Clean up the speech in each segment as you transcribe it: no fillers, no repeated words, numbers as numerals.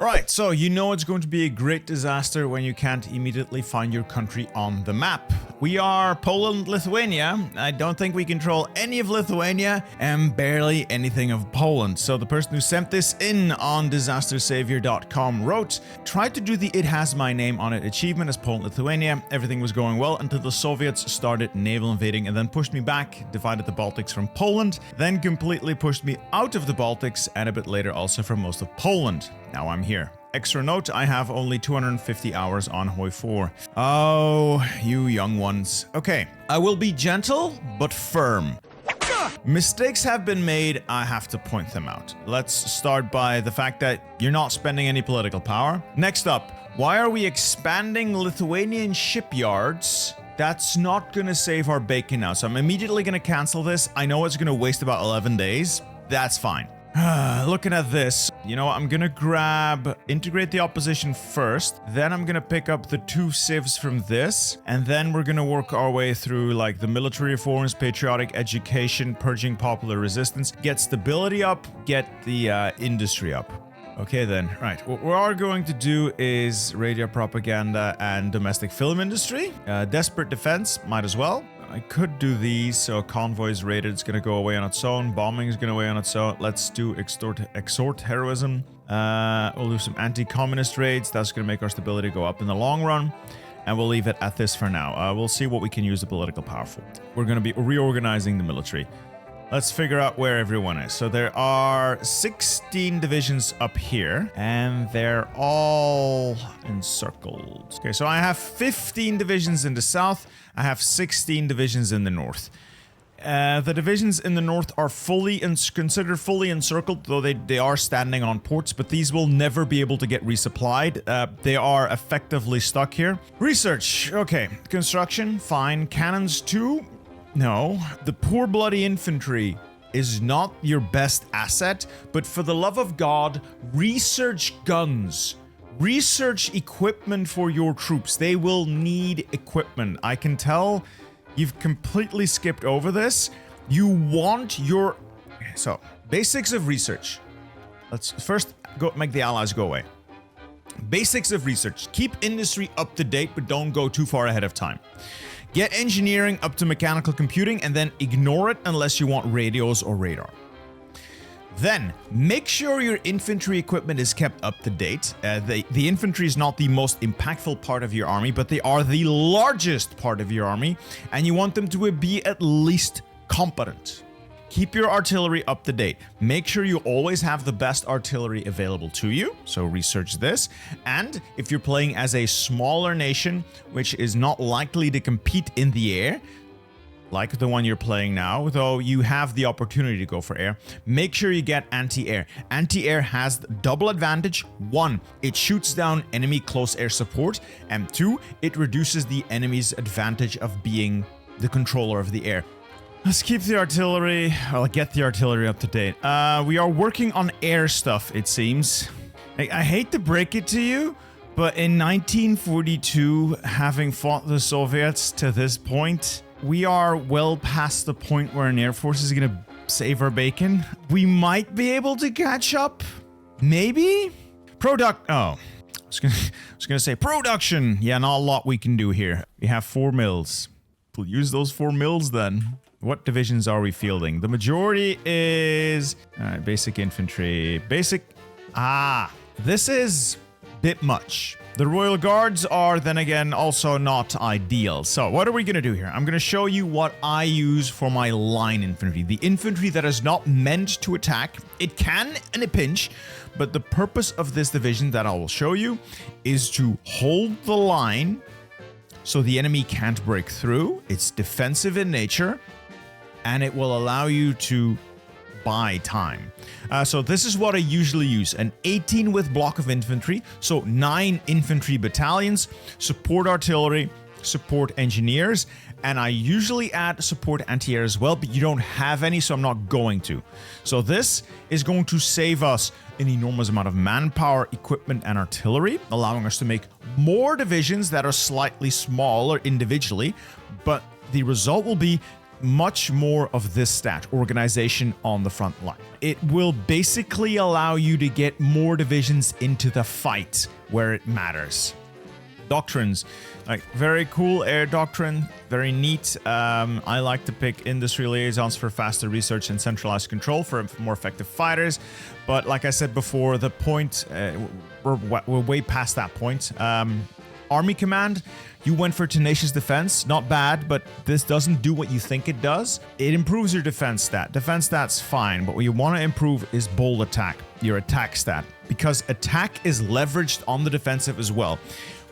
Right, so you know it's going to be a great disaster when you can't immediately find your country on the map. We are Poland, Lithuania. I don't think we control any of Lithuania and barely anything of Poland. So the person who sent this in on disastersavior.com wrote, tried to do the It Has My Name on It achievement as Poland, Lithuania. Everything was going well until the Soviets started naval invading and then pushed me back, divided the Baltics from Poland, then completely pushed me out of the Baltics and a bit later also from most of Poland. Now I'm here. Extra note, I have only 250 hours on Hoi 4. Oh, you young ones. Okay, I will be gentle, but firm. Mistakes have been made, I have to point them out. Let's start by the fact that you're not spending any political power. Next up, why are we expanding Lithuanian shipyards? That's not gonna save our bacon now, so I'm immediately gonna cancel this. I know it's gonna waste about 11 days. That's fine. Looking at this, you know, I'm gonna integrate the opposition first, then I'm gonna pick up the 2 civs from this, and then we're gonna work our way through like the military reforms, patriotic education, purging popular resistance, get stability up, get the industry up. Okay then, right, what we are going to do is radio propaganda and domestic film industry. Desperate defense, might as well. I could do these, so convoy is raided, it's gonna go away on its own, bombing is gonna go away on its own. Let's do extort heroism. We'll do some anti-communist raids, that's gonna make our stability go up in the long run. And we'll leave it at this for now. We'll see what we can use the political power for. We're gonna be reorganizing the military. Let's figure out where everyone is. So there are 16 divisions up here, and they're all encircled. Okay, so I have 15 divisions in the south. I have 16 divisions in the north. The divisions in the north are considered fully encircled, though they are standing on ports, but these will never be able to get resupplied. They are effectively stuck here. Research, okay. Construction, fine. Cannons too. No, the poor bloody infantry is not your best asset, but for the love of God, research guns. Research equipment for your troops. They will need equipment. I can tell you've completely skipped over this. You want your... So, basics of research. Let's first make the allies go away. Basics of research. Keep industry up to date, but don't go too far ahead of time. Get engineering up to mechanical computing and then ignore it unless you want radios or radar. Then, make sure your infantry equipment is kept up to date. The infantry is not the most impactful part of your army, but they are the largest part of your army, and you want them to be at least competent. Keep your artillery up to date. Make sure you always have the best artillery available to you, so research this. And if you're playing as a smaller nation, which is not likely to compete in the air, like the one you're playing now, though you have the opportunity to go for air, make sure you get anti-air. Anti-air has double advantage. 1, it shoots down enemy close air support, and 2, it reduces the enemy's advantage of being the controller of the air. Let's keep the artillery. I'll get the artillery up to date. We are working on air stuff, it seems. I hate to break it to you, but in 1942, having fought the Soviets to this point, we are well past the point where an air force is gonna save our bacon. We might be able to catch up. Maybe? I was gonna say production. Yeah, not a lot we can do here. We have 4 mills. We'll use those 4 mills then. What divisions are we fielding? The majority is... basic infantry. This is a bit much. The Royal Guards are then again also not ideal. So what are we going to do here? I'm going to show you what I use for my line infantry. The infantry that is not meant to attack. It can in a pinch, but the purpose of this division that I will show you is to hold the line so the enemy can't break through. It's defensive in nature, and it will allow you to buy time. So this is what I usually use. An 18-width block of infantry, so 9 infantry battalions, support artillery, support engineers, and I usually add support anti-air as well, but you don't have any, so I'm not going to. So this is going to save us an enormous amount of manpower, equipment, and artillery, allowing us to make more divisions that are slightly smaller individually, but the result will be much more of this stat, organization on the front line. It will basically allow you to get more divisions into the fight where it matters. Doctrines, like very cool air doctrine, very neat. I like to pick industry liaisons for faster research and centralized control for more effective fighters. But like I said before, the point, we're way past that point. Army command, you went for tenacious defense, not bad, but this doesn't do what you think it does. It improves your defense stat. Defense stat's fine, but what you want to improve is bold attack, your attack stat, because attack is leveraged on the defensive as well.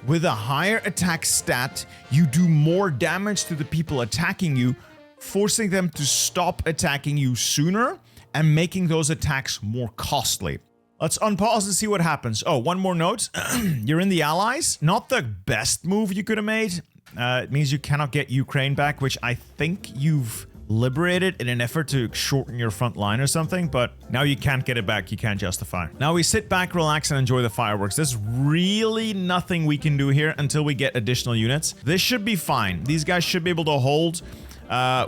With a higher attack stat, you do more damage to the people attacking you, forcing them to stop attacking you sooner and making those attacks more costly. Let's unpause and see what happens. Oh, one more note. You're in the Allies. Not the best move you could have made. It means you cannot get Ukraine back, which I think you've liberated in an effort to shorten your front line or something, but now you can't get it back. You can't justify. Now we sit back, relax, and enjoy the fireworks. There's really nothing we can do here until we get additional units. This should be fine. These guys should be able to hold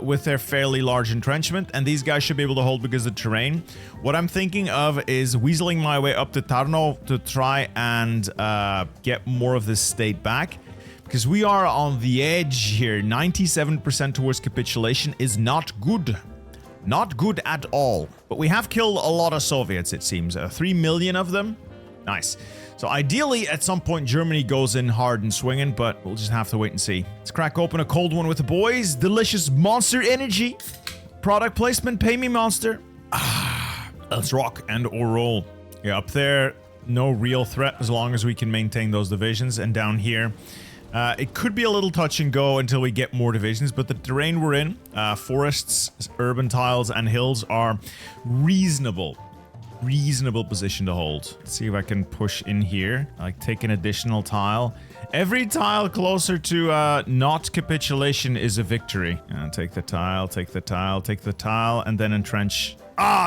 with their fairly large entrenchment, and these guys should be able to hold because of the terrain. What I'm thinking of is weaseling my way up to Tarnov to try and get more of this state back. Because we are on the edge here. 97% towards capitulation is not good. Not good at all. But we have killed a lot of Soviets, it seems. 3 million of them. Nice. So ideally, at some point, Germany goes in hard and swinging, but we'll just have to wait and see. Let's crack open a cold one with the boys. Delicious Monster Energy. Product placement, pay me, Monster. Let's rock and or roll. Yeah, up there, no real threat as long as we can maintain those divisions. And down here, it could be a little touch and go until we get more divisions, but the terrain we're in, forests, urban tiles, and hills are reasonable position to hold. Let's see if I can push in here, like take an additional tile. Every tile closer to not capitulation is a victory. Take the tile, take the tile, take the tile, and then entrench.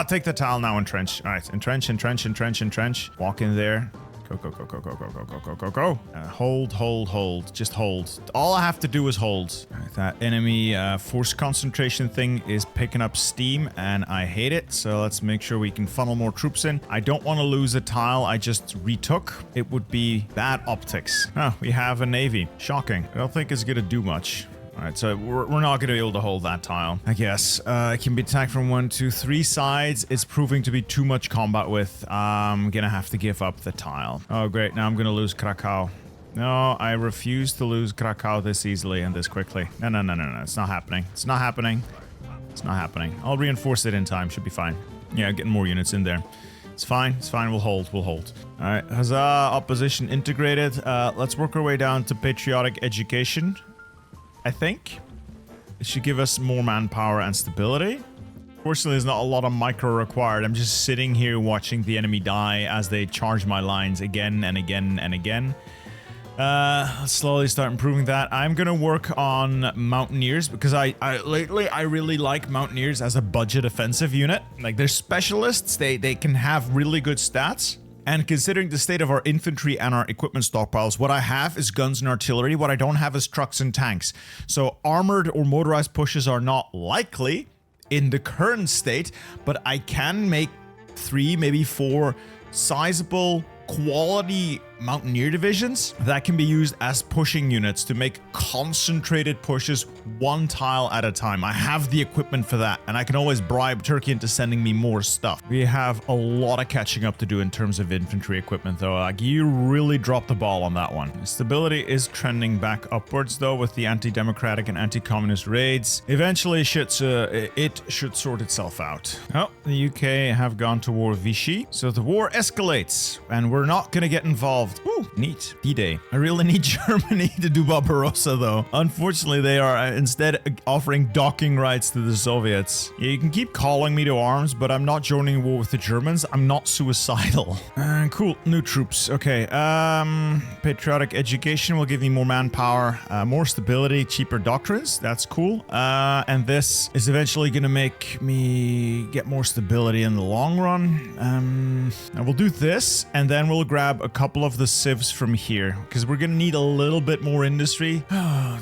Take the tile, now entrench. All right, entrench, entrench, entrench, entrench. Walk in there. Go. Hold. Just hold. All I have to do is hold. Right, that enemy force concentration thing is picking up steam, and I hate it. So let's make sure we can funnel more troops in. I don't want to lose a tile I just retook. It would be bad optics. We have a navy. Shocking. I don't think it's going to do much. Alright, so we're not going to be able to hold that tile, I guess. It can be attacked from 1, 2, 3 sides. It's proving to be too much combat with. I'm going to have to give up the tile. Oh, great. Now I'm going to lose Krakow. No, I refuse to lose Krakow this easily and this quickly. No. It's not happening. It's not happening. It's not happening. I'll reinforce it in time. Should be fine. Yeah, getting more units in there. It's fine. It's fine. We'll hold. We'll hold. All right. Huzzah. Opposition integrated. Let's work our way down to patriotic education. I think it should give us more manpower and stability. Fortunately, there's not a lot of micro required. I'm just sitting here watching the enemy die as they charge my lines again and again and again. Let's slowly start improving that. I'm gonna work on Mountaineers because lately I really like Mountaineers as a budget offensive unit. Like, they're specialists. They can have really good stats. And considering the state of our infantry and our equipment stockpiles, what I have is guns and artillery. What I don't have is trucks and tanks. So armored or motorized pushes are not likely in the current state, but I can make 3, maybe 4 sizable quality Mountaineer divisions that can be used as pushing units to make concentrated pushes 1 tile at a time. I have the equipment for that, and I can always bribe Turkey into sending me more stuff. We have a lot of catching up to do in terms of infantry equipment, though. Like, you really dropped the ball on that one. Stability is trending back upwards, though, with the anti-democratic and anti-communist raids. Eventually, it should sort itself out. Oh, the UK have gone to war with Vichy, so the war escalates, and we're not gonna get involved. Ooh, neat. D-Day. I really need Germany to do Barbarossa, though. Unfortunately, they are instead offering docking rights to the Soviets. Yeah, you can keep calling me to arms, but I'm not joining war with the Germans. I'm not suicidal. Cool. New troops. Okay. Patriotic education will give me more manpower, more stability, cheaper doctrines. That's cool. And this is eventually going to make me get more stability in the long run. I will do this, and then we'll grab a couple of the civs from here, because we're gonna need a little bit more industry.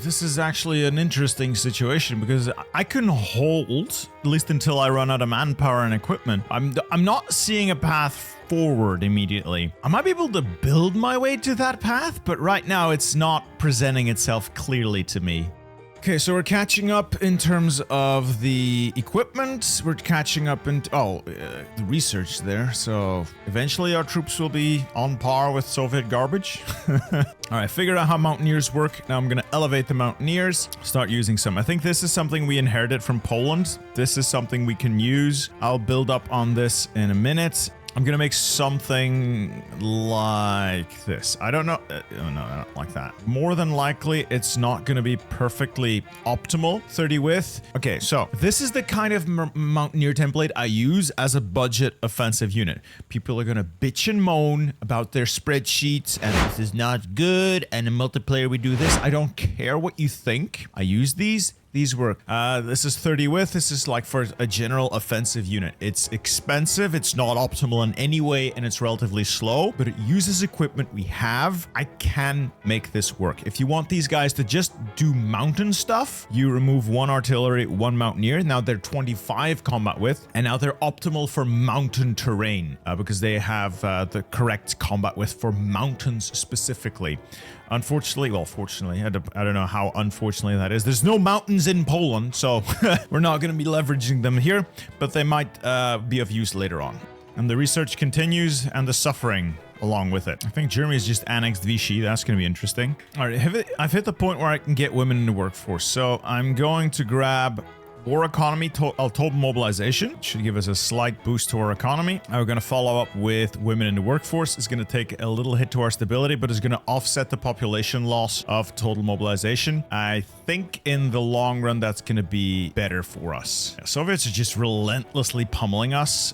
This is actually an interesting situation, because I can hold, at least until I run out of manpower and equipment. I'm not seeing a path forward immediately. I might be able to build my way to that path, but right now it's not presenting itself clearly to me. Okay, so we're catching up in terms of the equipment. We're catching up in the research there. So eventually our troops will be on par with Soviet garbage. All right, figured out how Mountaineers work. Now I'm going to elevate the Mountaineers, start using some. I think this is something we inherited from Poland. This is something we can use. I'll build up on this in a minute. I'm gonna make something like this. I don't know. No, not like that. More than likely, it's not gonna be perfectly optimal. 30 width. Okay, so this is the kind of Mountaineer template I use as a budget offensive unit. People are gonna bitch and moan about their spreadsheets, and this is not good, and in multiplayer we do this. I don't care what you think. I use these. These work. This is 30 width. This is like for a general offensive unit. It's expensive. It's not optimal in any way, and it's relatively slow, but it uses equipment we have. I can make this work. If you want these guys to just do mountain stuff, you remove 1 artillery, 1 mountaineer. Now they're 25 combat width, and now they're optimal for mountain terrain because they have the correct combat width for mountains specifically. Unfortunately, well, fortunately, I don't know how unfortunately that is. There's no mountains in Poland, so we're not going to be leveraging them here, but they might be of use later on. And the research continues, and the suffering along with it. I think Germany's just annexed Vichy. That's going to be interesting. All right, I've hit the point where I can get women in the workforce, so I'm going to grab war economy, total mobilization. Should give us a slight boost to our economy. We're going to follow up with women in the workforce. It's going to take a little hit to our stability, but it's going to offset the population loss of total mobilization. I think in the long run, that's going to be better for us. Yeah, Soviets are just relentlessly pummeling us.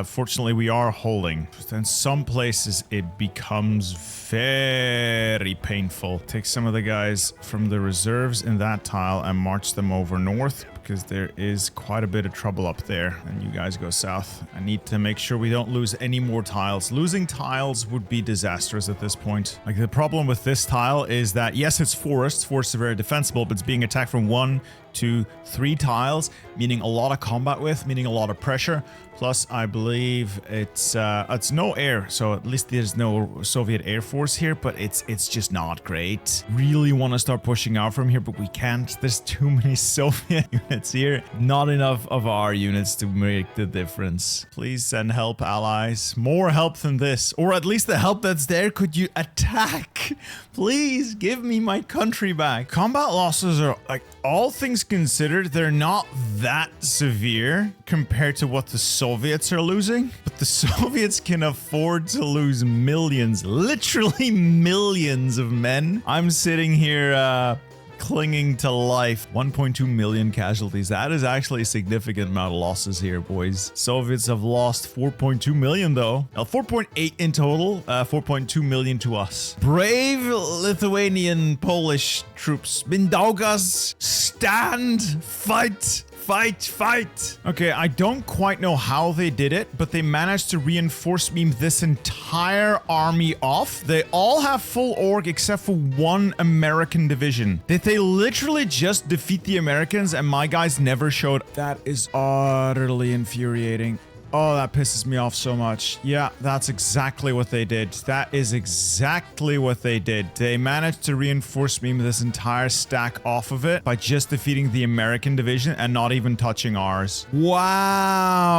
Fortunately, we are holding. In some places, it becomes very painful. Take some of the guys from the reserves in that tile and march them over north, because there is quite a bit of trouble up there, and you guys go south. I need to make sure we don't lose any more tiles. Losing tiles would be disastrous at this point. Like, the problem with this tile is that, yes, it's forest. Forests are very defensible, but it's being attacked from 1, 2, 3 tiles, meaning a lot of combat width, meaning a lot of pressure. Plus, I believe it's no air, so at least there's no Soviet Air Force here, but it's just not great. Really want to start pushing out from here, but we can't. There's too many Soviet units here. Not enough of our units to make the difference. Please send help, allies. More help than this, or at least the help that's there. Could you attack? Please give me my country back. Combat losses are, like, all things considered, they're not that severe compared to what the Soviets are losing, but the Soviets can afford to lose millions, literally millions of men. I'm sitting here clinging to life. 1.2 million casualties. That is actually a significant amount of losses here, boys. Soviets have lost 4.2 million though. 4.8 in total, 4.2 million to us. Brave Lithuanian Polish troops. Mindaugas, stand, fight. Fight, fight! Okay, I don't quite know how they did it, but they managed to reinforce beam this entire army off. They all have full org except for 1 American division. Did they literally just defeat the Americans and my guys never showed? That is utterly infuriating. Oh, that pisses me off so much. Yeah, that's exactly what they did. That is exactly what they did. They managed to reinforce beam this entire stack off of it by just defeating the American division and not even touching ours. Wow.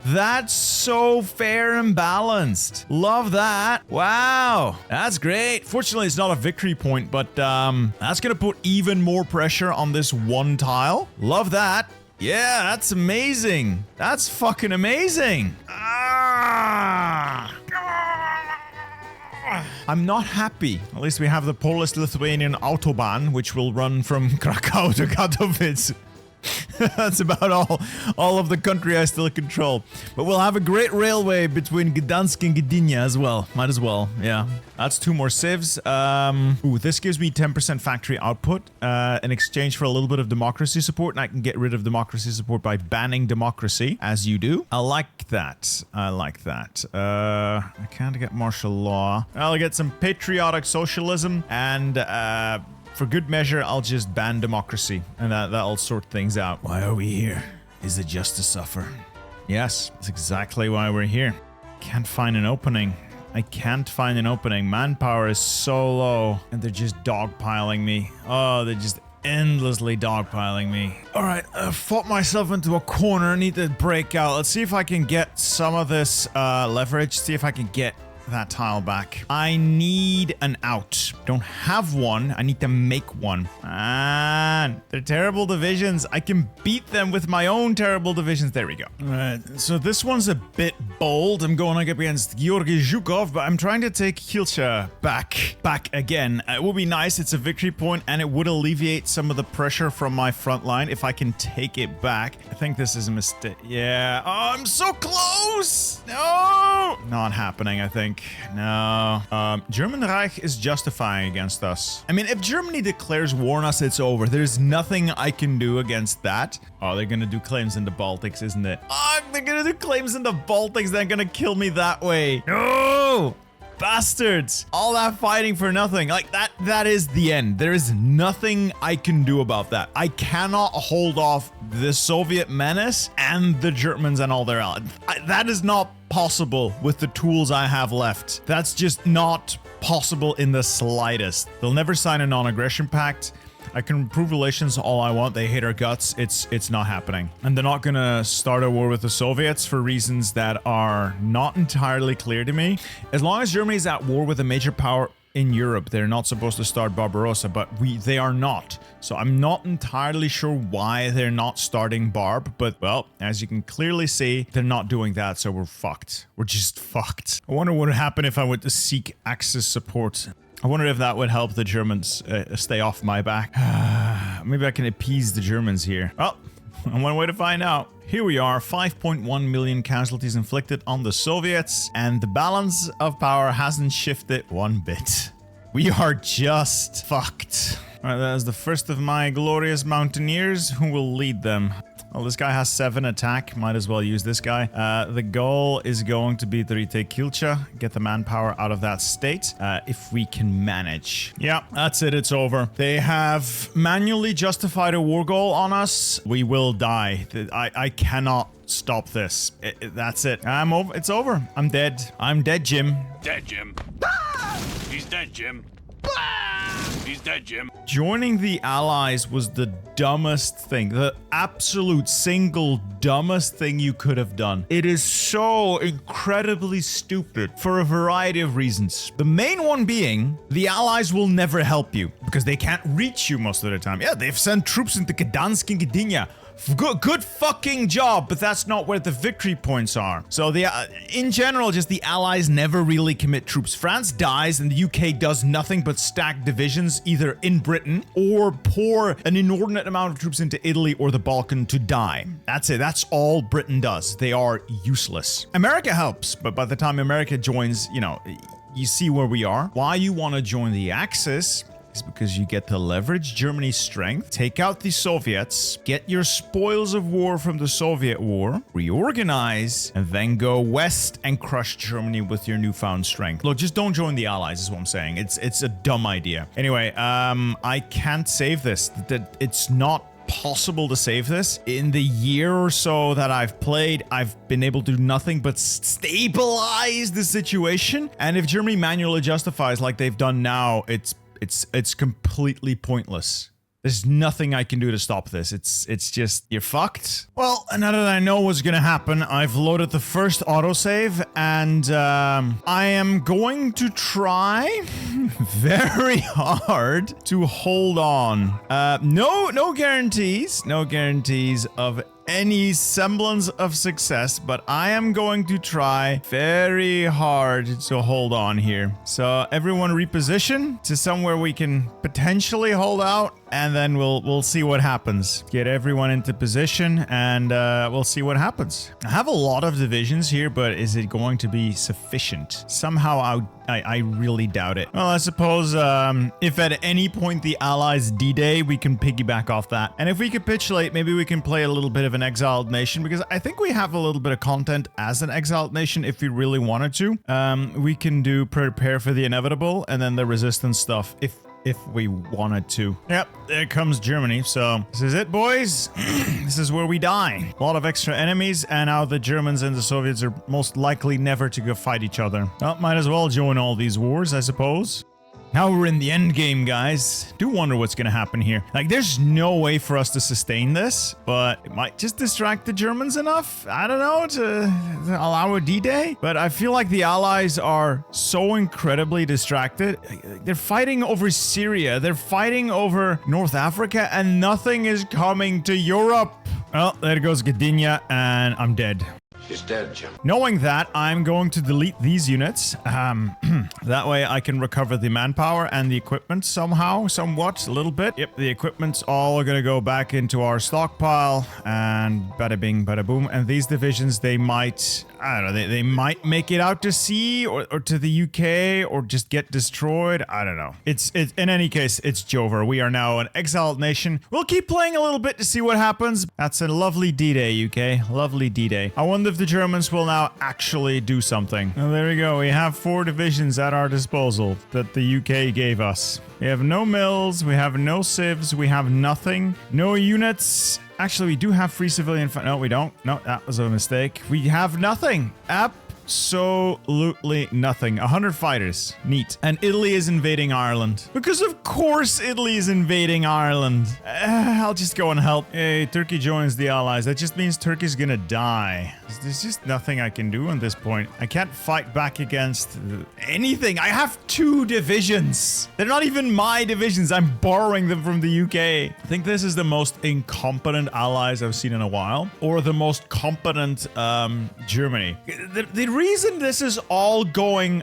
That's so fair and balanced. Love that. Wow. That's great. Fortunately, it's not a victory point, but that's going to put even more pressure on this 1 tile. Love that. Yeah, that's amazing. That's fucking amazing. I'm not happy. At least we have the Polish-Lithuanian Autobahn, which will run from Krakow to Katowice. That's about all of the country I still control. But we'll have a great railway between Gdansk and Gdynia as well. Might as well, yeah. That's 2 more civs. Ooh, this gives me 10% factory output in exchange for a little bit of democracy support, and I can get rid of democracy support by banning democracy, as you do. I like that. I like that. I can't get martial law. I'll get some patriotic socialism, and for good measure, I'll just ban democracy, and that'll sort things out. Why are we here? Is it just to suffer? Yes, that's exactly why we're here. Can't find an opening. I can't find an opening. Manpower is so low, and they're just dogpiling me. Oh, they're just endlessly dogpiling me. All right, I fought myself into a corner. I need to break out. Let's see if I can get some of this leverage. See if I can get that tile back. I need an out. Don't have one. I need to make one. Man, they're terrible divisions. I can beat them with my own terrible divisions. There we go. All right, so this one's a bit bold. I'm going up against Georgy Zhukov, but I'm trying to take Kilcha back again. It would be nice. It's a victory point, and it would alleviate some of the pressure from my front line if I can take it back. I think this is a mistake. Yeah. Oh, I'm so close. No. Not happening, I think. No. German Reich is justifying against us. I mean, if Germany declares war on us, it's over. There's nothing I can do against that. Oh, they're gonna do claims in the Baltics, isn't it? Oh, they're gonna do claims in the Baltics. They're gonna kill me that way. No! Bastards! All that fighting for nothing. Like, that is the end. There is nothing I can do about that. I cannot hold off the Soviet menace and the Germans and all their allies. That is not possible with the tools I have left. That's just not possible in the slightest. They'll never sign a non-aggression pact. I can improve relations all I want. They hate our guts. It's not happening. And they're not gonna start a war with the Soviets for reasons that are not entirely clear to me. As long as Germany is at war with a major power in Europe, they're not supposed to start Barbarossa, but they are not. So I'm not entirely sure why they're not starting Barb, but well, as you can clearly see, they're not doing that, so we're fucked. We're just fucked. I wonder what would happen if I were to seek Axis support. I wonder if that would help the Germans stay off my back. Maybe I can appease the Germans here. Well, one way to find out. Here we are, 5.1 million casualties inflicted on the Soviets, and the balance of power hasn't shifted one bit. We are just fucked. Alright, that is the first of my glorious mountaineers. Who will lead them? Well, this guy has 7 attack. Might as well use this guy. The goal is going to be to retake Kilcha, get the manpower out of that state, if we can manage. Yeah, that's it. It's over. They have manually justified a war goal on us. We will die. I cannot stop this. That's it. I'm over. It's over. I'm dead. I'm dead, Jim. Dead, Jim. He's dead, Jim. He's dead, Jim. Joining the Allies was the dumbest thing. The absolute single dumbest thing you could have done. It is so incredibly stupid for a variety of reasons. The main one being, the Allies will never help you because they can't reach you most of the time. Yeah, they've sent troops into Gdansk and Gdynia. Good fucking job, but that's not where the victory points are. So in general, just the Allies never really commit troops. France dies and the UK does nothing but stack divisions either in Britain or pour an inordinate amount of troops into Italy or the Balkan to die. That's it. That's all Britain does. They are useless. America helps, but by the time America joins, you know, you see where we are. Why you want to join the Axis is because you get to leverage Germany's strength, take out the Soviets, get your spoils of war from the Soviet war, reorganize, and then go west and crush Germany with your newfound strength. Look, just don't join the Allies is what I'm saying. It's a dumb idea. Anyway, I can't save this. It's not possible to save this. In the year or so that I've played, I've been able to do nothing but stabilize the situation. And if Germany manually justifies like they've done now, it's completely pointless. There's nothing I can do to stop this. It's just, you're fucked. Well, now that I know what's gonna happen, I've loaded the first autosave, and I am going to try very hard to hold on. No guarantees. No guarantees of any semblance of success, but I am going to try very hard to hold on here. So everyone reposition to somewhere we can potentially hold out, and then we'll see what happens. Get everyone into position, and we'll see what happens. I have a lot of divisions here, but is it going to be sufficient? Somehow I really doubt it. Well, I suppose if at any point the Allies D-Day, we can piggyback off that. And if we capitulate, maybe we can play a little bit of an exiled nation, because I think we have a little bit of content as an exiled nation if we really wanted to. We can do prepare for the inevitable and then the resistance stuff if we wanted to. Yep, there comes Germany. So this is it, boys. This is where we die. A lot of extra enemies, and now the Germans and the Soviets are most likely never to go fight each other. Well, might as well join all these wars, I suppose. Now we're in the end game, guys. Do wonder what's gonna happen here. Like, there's no way for us to sustain this, but it might just distract the Germans enough, I don't know, to allow a D-Day. But I feel like the Allies are so incredibly distracted. They're fighting over Syria, they're fighting over North Africa, and nothing is coming to Europe. Well, there goes Gdynia, and I'm dead. She's dead, Jim. Knowing that, I'm going to delete these units. That way I can recover the manpower and the equipment somehow, somewhat, a little bit. Yep, the equipment's all gonna go back into our stockpile, and bada bing, bada boom. And these divisions, they might, I don't know, they might make it out to sea or to the UK or just get destroyed. I don't know. It's in any case, it's Jover. We are now an exiled nation. We'll keep playing a little bit to see what happens. That's a lovely D-Day, UK. Lovely D-Day. I wonder if the Germans will now actually do something. Well, there we go. We have 4 divisions at our disposal that the UK gave us. We have no mills, we have no civs, we have nothing. No units. Actually, we do have free civilian... No, we don't. No, that was a mistake. We have nothing. Absolutely nothing. 100 fighters. Neat. And Italy is invading Ireland. Because of course Italy is invading Ireland. I'll just go and help. Hey, Turkey joins the Allies. That just means Turkey's gonna die. There's just nothing I can do at this point. I can't fight back against anything. I have 2 divisions. They're not even my divisions. I'm borrowing them from the UK. I think this is the most incompetent allies I've seen in a while. Or the most competent Germany. The reason this is all going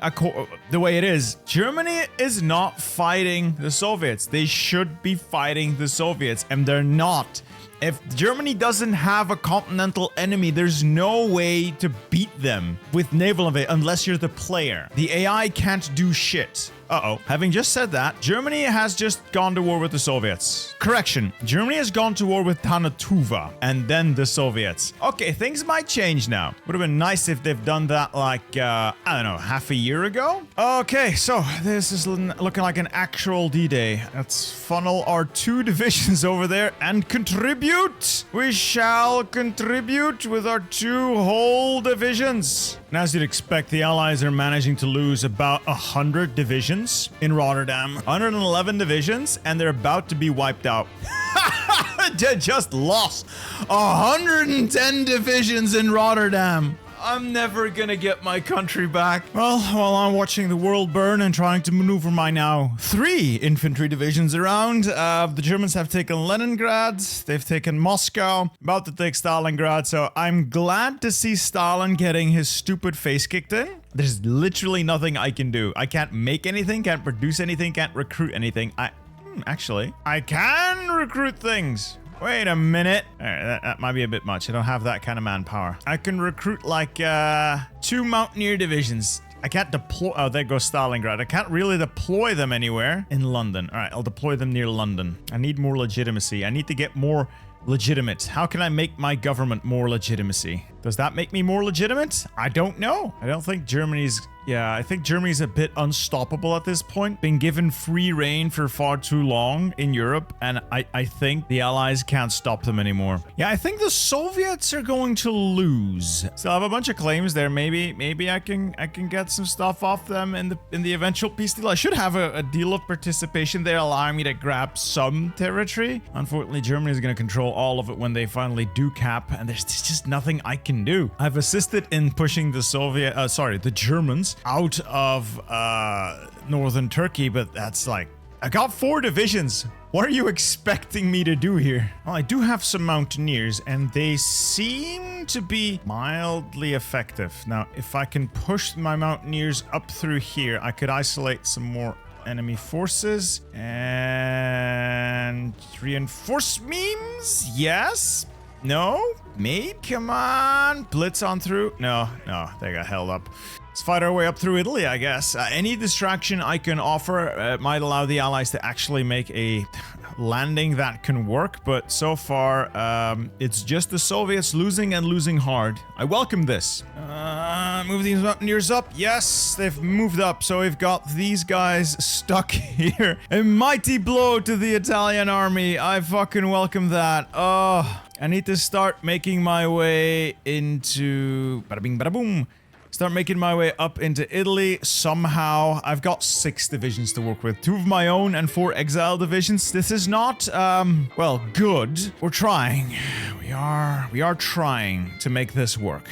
the way it is, Germany is not fighting the Soviets. They should be fighting the Soviets, and they're not. If Germany doesn't have a continental enemy, there's no way to beat them with naval invasion unless you're the player. The AI can't do shit. Uh-oh. Having just said that, Germany has just gone to war with the Soviets. Correction. Germany has gone to war with Tanatuva and then the Soviets. Okay, things might change now. Would have been nice if they've done that like, I don't know, half a year ago? Okay, so this is looking like an actual D-Day. Let's funnel our 2 divisions over there and contribute. We shall contribute with our 2 whole divisions. And as you'd expect, the Allies are managing to lose about 100 divisions in Rotterdam. 111 divisions, and they're about to be wiped out. Just lost 110 divisions in Rotterdam. I'm never gonna get my country back. Well, while I'm watching the world burn and trying to maneuver my now 3 infantry divisions around, the Germans have taken Leningrad, they've taken Moscow, about to take Stalingrad, so I'm glad to see Stalin getting his stupid face kicked in. There's literally nothing I can do. I can't make anything, can't produce anything, can't recruit anything. Actually, I can recruit things. Wait a minute. That might be a bit much. I don't have that kind of manpower. I can recruit like 2 Mountaineer divisions. I can't deploy... Oh, there goes Stalingrad. I can't really deploy them anywhere in London. All right, I'll deploy them near London. I need more legitimacy. I need to get more legitimate. How can I make my government more legitimacy? Does that make me more legitimate? I don't know. I don't think Germany's... Yeah, I think Germany's a bit unstoppable at this point. Been given free reign for far too long in Europe, and I think the Allies can't stop them anymore. Yeah, I think the Soviets are going to lose. So I have a bunch of claims there. Maybe I can get some stuff off them in the eventual peace deal. I should have a deal of participation there, allowing me to grab some territory. Unfortunately, Germany is going to control all of it when they finally do cap, and there's just nothing I can do. I've assisted in pushing the Germans out of northern Turkey, but that's like, I got 4 divisions. What are you expecting me to do here? Well, I do have some mountaineers, and they seem to be mildly effective. Now, if I can push my mountaineers up through here, I could isolate some more enemy forces. And reinforce memes? Yes? No? Maybe? Come on. Blitz on through? No, they got held up. Let's fight our way up through Italy, I guess. Any distraction I can offer might allow the Allies to actually make a landing that can work, but so far, it's just the Soviets losing and losing hard. I welcome this. Move these mountaineers up. Yes, they've moved up, so we've got these guys stuck here. A mighty blow to the Italian army. I fucking welcome that. Oh, I need to start making my way into... Bada bing, bada boom. Start making my way up into Italy somehow. I've got 6 divisions to work with. 2 of my own and 4 Exile divisions. This is not, well, good. We're trying. We are trying to make this work.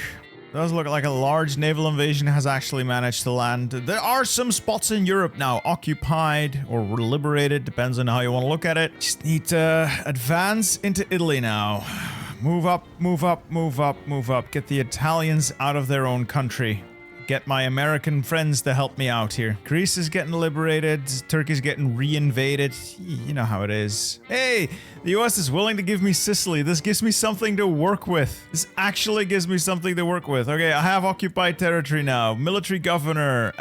Does look like a large naval invasion has actually managed to land. There are some spots in Europe now occupied or liberated, depends on how you want to look at it. Just need to advance into Italy now. Move up, move up, move up, move up. Get the Italians out of their own country. Get my American friends to help me out here. Greece is getting liberated. Turkey's getting re-invaded. You know how it is. Hey, the US is willing to give me Sicily. This gives me something to work with. This actually gives me something to work with. Okay, I have occupied territory now. Military governor.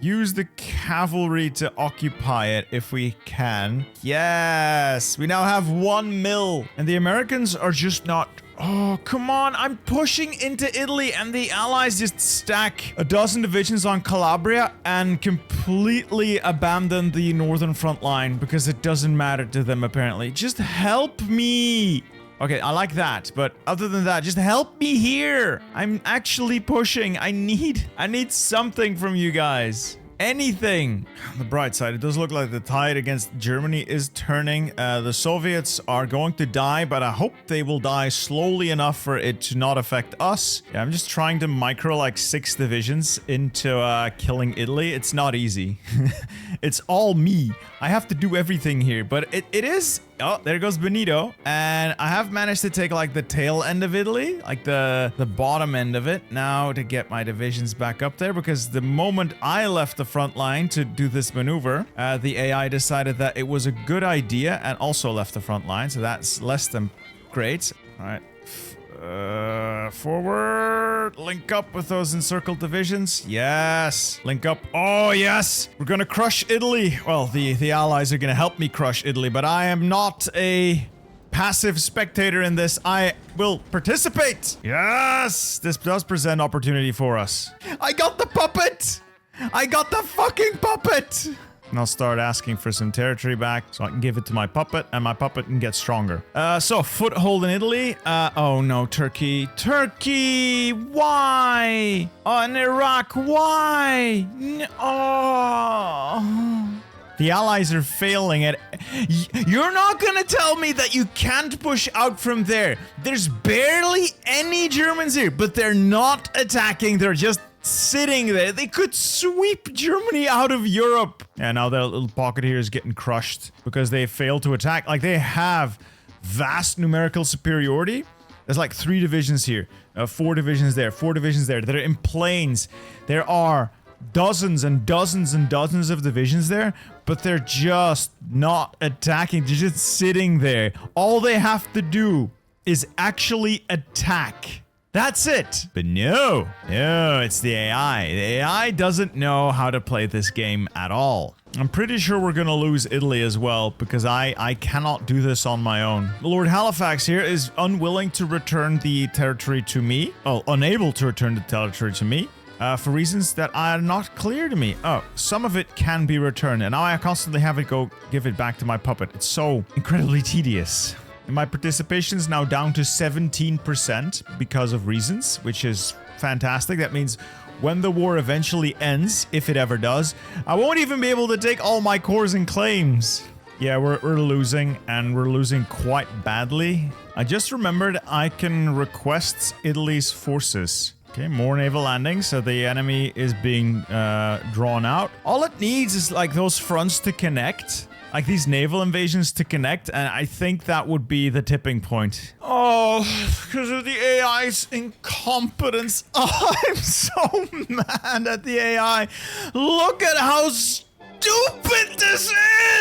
Use the cavalry to occupy it if we can. Yes, we now have 1 mill. And the Americans are just not... Oh, come on. I'm pushing into Italy and the Allies just stack a dozen divisions on Calabria and completely abandon the northern front line because it doesn't matter to them apparently. Just help me. Okay, I like that, but other than that, just help me here. I'm actually pushing. I need something from you guys. Anything. On the bright side, it does look like the tide against Germany is turning. The Soviets are going to die, but I hope they will die slowly enough for it to not affect us. Yeah, I'm just trying to micro like 6 divisions into killing Italy. It's not easy. It's all me. I have to do everything here, but it is... Oh, there goes Benito. And I have managed to take like the tail end of Italy, like the bottom end of it, now to get my divisions back up there, because the moment I left the front line to do this maneuver, the AI decided that it was a good idea and also left the front line, so that's less than great. All right. Forward. Link up with those encircled divisions. Yes. Link up. Oh, yes. We're gonna crush Italy. Well, the allies are gonna help me crush Italy, but I am not a passive spectator in this. I will participate. Yes. This does present opportunity for us. I got the puppet. I got the fucking puppet. And I'll start asking for some territory back so I can give it to my puppet, and my puppet can get stronger. So, foothold in Italy. Oh no, Turkey. Turkey! Why? Oh, in Iraq, why? Oh. The allies are failing at... You're not gonna tell me that you can't push out from there. There's barely any Germans here, but they're not attacking. They're just sitting there. They could sweep Germany out of Europe. Yeah, now their little pocket here is getting crushed because they failed to attack. Like, they have vast numerical superiority. There's like 3 divisions here, 4 divisions there, 4 divisions there. They're in planes. There are dozens and dozens and dozens of divisions there, but they're just not attacking. They're just sitting there. All they have to do is actually attack. That's it. But no, it's the AI. The AI doesn't know how to play this game at all. I'm pretty sure we're gonna lose Italy as well, because I cannot do this on my own. Lord Halifax here is unwilling to return the territory to me. Oh, unable to return the territory to me. For reasons that are not clear to me. Oh, some of it can be returned, and now I constantly have it go give it back to my puppet. It's so incredibly tedious. And my participation is now down to 17% because of reasons, which is fantastic. That means when the war eventually ends, if it ever does, I won't even be able to take all my cores and claims. Yeah, we're losing, and we're losing quite badly. I just remembered I can request Italy's forces. Okay, more naval landings. So the enemy is being drawn out. All it needs is like those fronts to connect. Like these naval invasions to connect, and I think that would be the tipping point. Oh, because of the AI's incompetence. Oh, I'm so mad at the AI. Look at how stupid this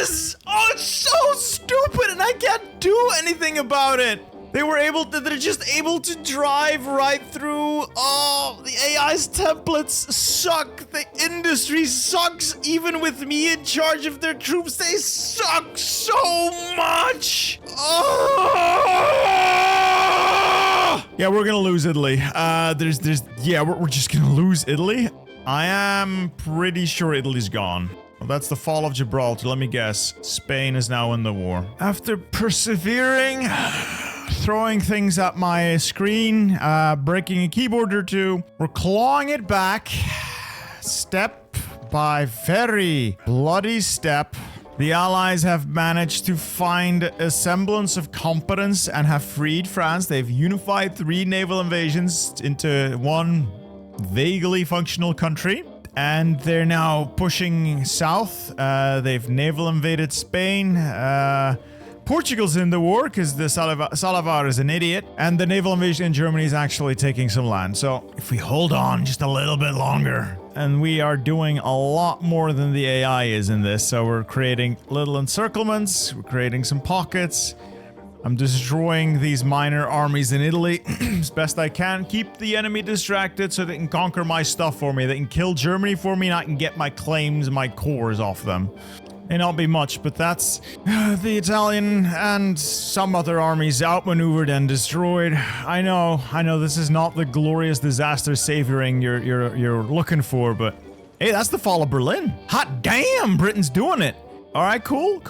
is! Oh, it's so stupid, and I can't do anything about it. They're just able to drive right through. Oh, the AI's templates suck. The industry sucks. Even with me in charge of their troops, they suck so much. Oh! Yeah, we're gonna lose Italy. Yeah, we're just gonna lose Italy. I am pretty sure Italy's gone. Well, that's the fall of Gibraltar. Let me guess. Spain is now in the war. After persevering, throwing things at my screen, breaking a keyboard or two, we're clawing it back. Step by very bloody step. The Allies have managed to find a semblance of competence and have freed France. They've unified 3 naval invasions into one vaguely functional country. And they're now pushing south. They've naval invaded Spain. Portugal's in the war because the Salavar is an idiot. And the naval invasion in Germany is actually taking some land. So if we hold on just a little bit longer, and we are doing a lot more than the AI is in this. So we're creating little encirclements. We're creating some pockets. I'm destroying these minor armies in Italy as best I can. Keep the enemy distracted so they can conquer my stuff for me. They can kill Germany for me and I can get my claims and my cores off them. May not be much, but that's the Italian and some other armies outmaneuvered and destroyed. I know this is not the glorious disaster savoring you're looking for, but hey, that's the fall of Berlin. Hot damn, Britain's doing it. All right, cool.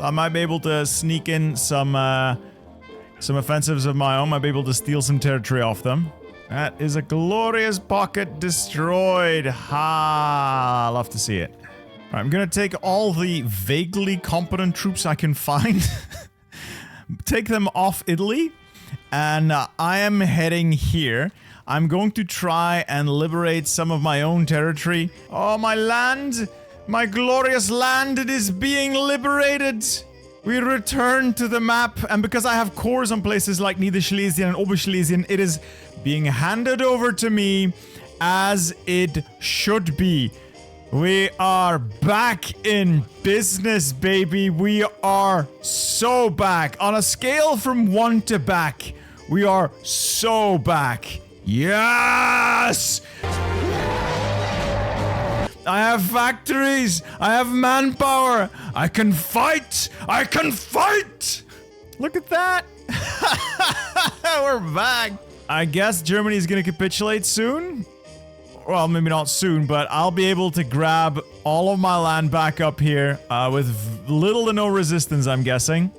I might be able to sneak in some offensives of my own. Might be able to steal some territory off them. That is a glorious pocket destroyed. Ha! Love to see it. All right, I'm gonna take all the vaguely competent troops I can find, take them off Italy, and I am heading here. I'm going to try and liberate some of my own territory. Oh, my land! My glorious land, it is being liberated! We return to the map, and because I have cores on places like Niederschlesien and Oberschlesien, it is being handed over to me as it should be. We are back in business, baby. We are so back. On a scale from 1 to back, we are so back. Yes! I have factories! I have manpower! I can fight! I can fight! Look at that! We're back! I guess Germany's gonna capitulate soon? Well, maybe not soon, but I'll be able to grab all of my land back up here with little to no resistance, I'm guessing.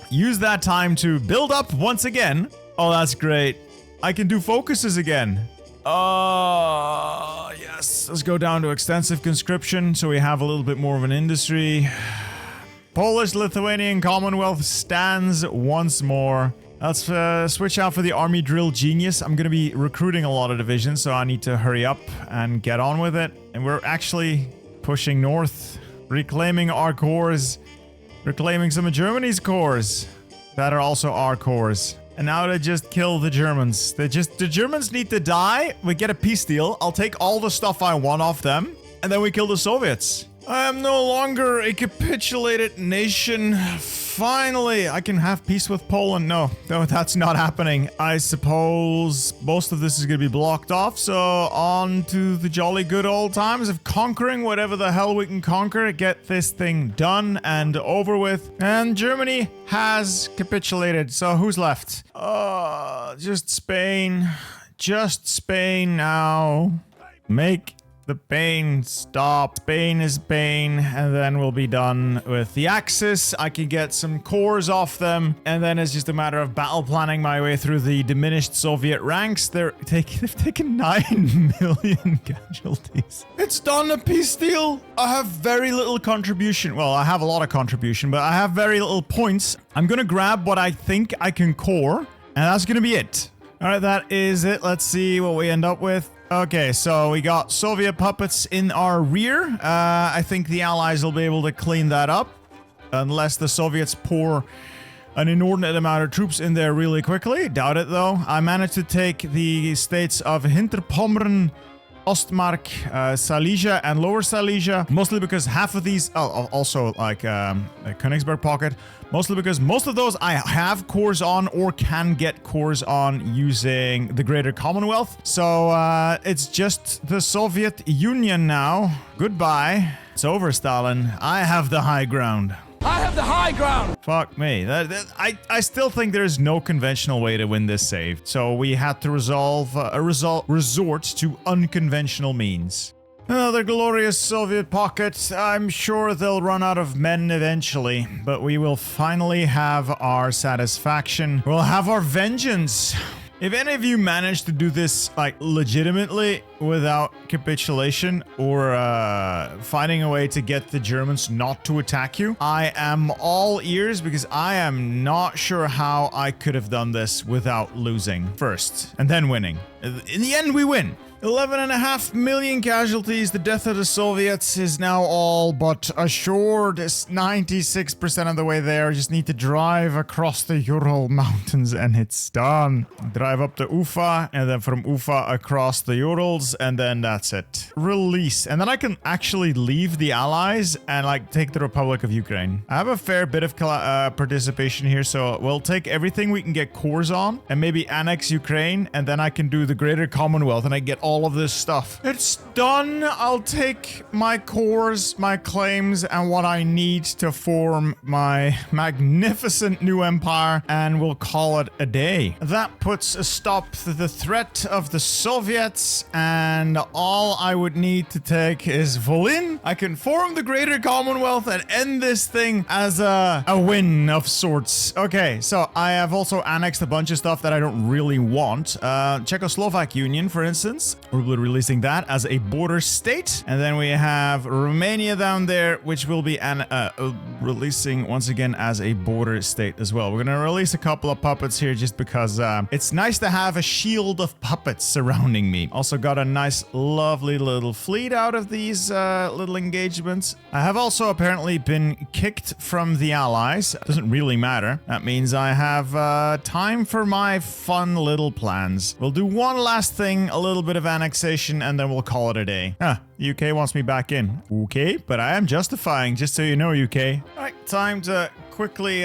Use that time to build up once again. Oh, that's great. I can do focuses again. Yes. Let's go down to extensive conscription so we have a little bit more of an industry. Polish-Lithuanian Commonwealth stands once more. Let's switch out for the Army Drill Genius. I'm going to be recruiting a lot of divisions, so I need to hurry up and get on with it. And we're actually pushing north, reclaiming our cores, reclaiming some of Germany's cores that are also our cores. And now they just kill the Germans. The Germans need to die. We get a peace deal. I'll take all the stuff I want off them. And then we kill the Soviets. I am no longer a capitulated nation. Finally, I can have peace with Poland. No, that's not happening. I suppose most of this is going to be blocked off. So on to the jolly good old times of conquering whatever the hell we can conquer. Get this thing done and over with. And Germany has capitulated. So who's left? Just Spain. Just Spain now. Make the pain stop. Spain is pain, and then we'll be done with the Axis. I can get some cores off them, and then it's just a matter of battle planning my way through the diminished Soviet ranks. They've taken 9 million casualties. It's done, a peace deal. I have very little contribution. Well, I have a lot of contribution, but I have very little points. I'm gonna grab what I think I can core, and that's gonna be it. All right, that is it. Let's see what we end up with. Okay, so we got Soviet puppets in our rear. I think the Allies will be able to clean that up. Unless the Soviets pour an inordinate amount of troops in there really quickly. Doubt it, though. I managed to take the states of Hinterpommern, Ostmark, Silesia, and Lower Silesia, mostly because half of these, also like Königsberg Pocket, mostly because most of those I have cores on or can get cores on using the Greater Commonwealth. So it's just the Soviet Union now. Goodbye. It's over, Stalin. I have the high ground. I have the high ground! Fuck me. I still think there's no conventional way to win this save, so we had to resort to unconventional means. Another glorious Soviet pocket. I'm sure they'll run out of men eventually, but we will finally have our satisfaction. We'll have our vengeance. If any of you manage to do this, like, legitimately without capitulation or finding a way to get the Germans not to attack you, I am all ears because I am not sure how I could have done this without losing first and then winning. In the end, we win. 11.5 million casualties. The death of the Soviets is now all but assured. It's 96% of the way there. Just need to drive across the Ural Mountains and it's done. Drive up to Ufa and then from Ufa across the Urals and then that's it. Release. And then I can actually leave the Allies and like take the Republic of Ukraine. I have a fair bit of participation here, so we'll take everything we can get cores on and maybe annex Ukraine and then I can do the Greater Commonwealth and I get all of this stuff. It's done. I'll take my cores, my claims, and what I need to form my magnificent new empire, and we'll call it a day. That puts a stop to the threat of the Soviets, and all I would need to take is Volyn. I can form the Greater Commonwealth and end this thing as a win of sorts. Okay, so I have also annexed a bunch of stuff that I don't really want. Czechoslovak Union, for instance. We'll be releasing that as a border state. And then we have Romania down there, which will be releasing once again as a border state as well. We're going to release a couple of puppets here just because it's nice to have a shield of puppets surrounding me. Also got a nice, lovely little fleet out of these little engagements. I have also apparently been kicked from the Allies. Doesn't really matter. That means I have time for my fun little plans. We'll do one last thing, a little bit of annexation, and then we'll call it a day. The UK wants me back in. Okay, but I am justifying, just so you know, UK. Alright, time to quickly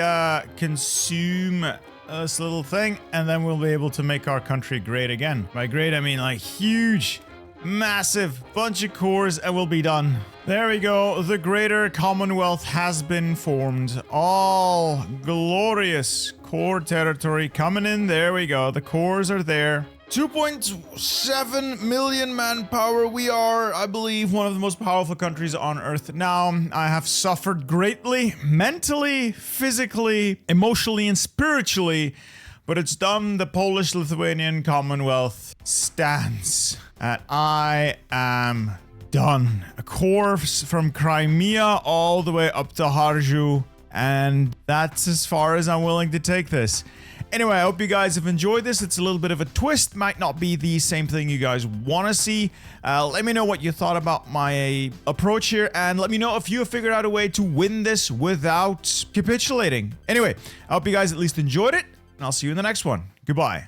consume this little thing, and then we'll be able to make our country great again. By great, I mean like huge, massive bunch of cores, and we'll be done. There we go. The Greater Commonwealth has been formed. All glorious core territory coming in. There we go. The cores are there. 2.7 million manpower. We are, I believe, one of the most powerful countries on Earth now. I have suffered greatly, mentally, physically, emotionally, and spiritually, but it's done. The Polish-Lithuanian Commonwealth stands, and I am done. A core from Crimea all the way up to Harju, and that's as far as I'm willing to take this. Anyway, I hope you guys have enjoyed this. It's a little bit of a twist. Might not be the same thing you guys want to see. Let me know what you thought about my approach here, and let me know if you have figured out a way to win this without capitulating. Anyway, I hope you guys at least enjoyed it, and I'll see you in the next one. Goodbye.